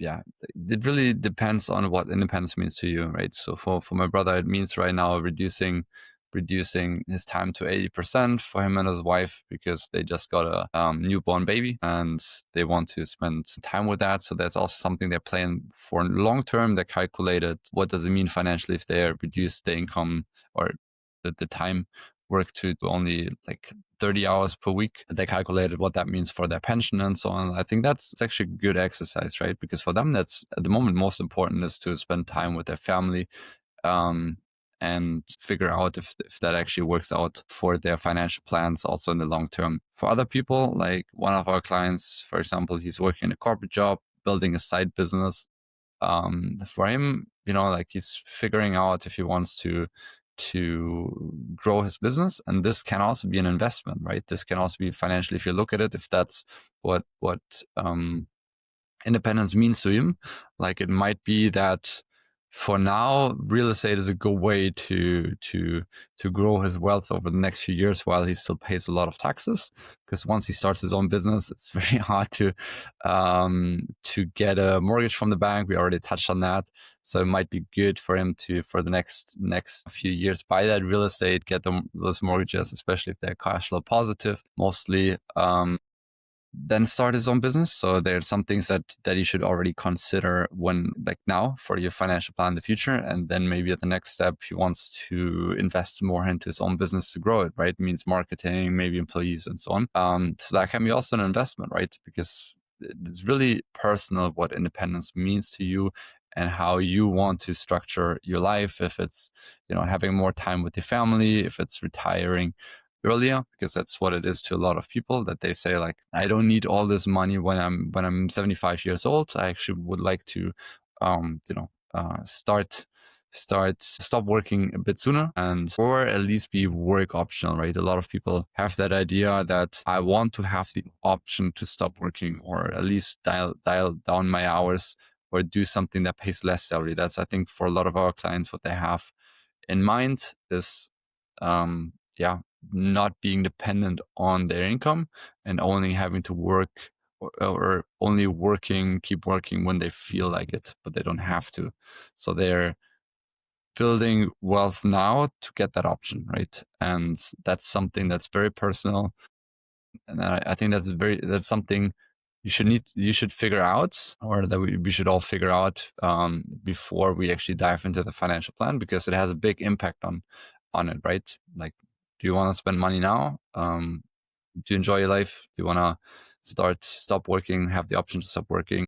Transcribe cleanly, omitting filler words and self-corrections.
yeah, it really depends on what independence means to you, right? So for my brother, it means right now reducing his time to 80% for him and his wife, because they just got a newborn baby and they want to spend time with that. So that's also something they're planning for long term. They calculated what does it mean financially if they reduce the income or the time work to only like 30 hours per week. They calculated what that means for their pension and so on. I think it's actually a good exercise, right? Because for them, that's at the moment most important is to spend time with their family, and figure out if that actually works out for their financial plans also in the long term. For other people, like one of our clients, for example, he's working in a corporate job, building a side business. For him, like he's figuring out if he wants to grow his business, and this can also be an investment, right? This can also be financially, if you look at it, if that's what independence means to him. Like it might be that for now, real estate is a good way to grow his wealth over the next few years while he still pays a lot of taxes. Because once he starts his own business, it's very hard to get a mortgage from the bank. We already touched on that, so it might be good for him to, for the next few years, buy that real estate, get those mortgages, especially if they're cash flow positive, mostly. Then start his own business. So there's some things that you should already consider when, like now, for your financial plan in the future. And then maybe at the next step, he wants to invest more into his own business to grow it, right? It means marketing, maybe employees and so on. So that can be also an investment, right? Because it's really personal what independence means to you and how you want to structure your life. If it's, having more time with your family, if it's retiring earlier, because that's what it is to a lot of people, that they say like, I don't need all this money when I'm 75 years old. I actually would like to stop working a bit sooner, and or at least be work optional, right? A lot of people have that idea that I want to have the option to stop working, or at least dial down my hours, or do something that pays less salary. That's, I think, for a lot of our clients, what they have in mind is not being dependent on their income and only having to work, or only keep working when they feel like it, but they don't have to. So they're building wealth now to get that option, right? And that's something that's very personal. And I think that's something you should figure out, or that we should all figure out before we actually dive into the financial plan, because it has a big impact on it, right? Like, do you want to spend money now? Do you enjoy your life? Do you want to stop working, have the option to stop working?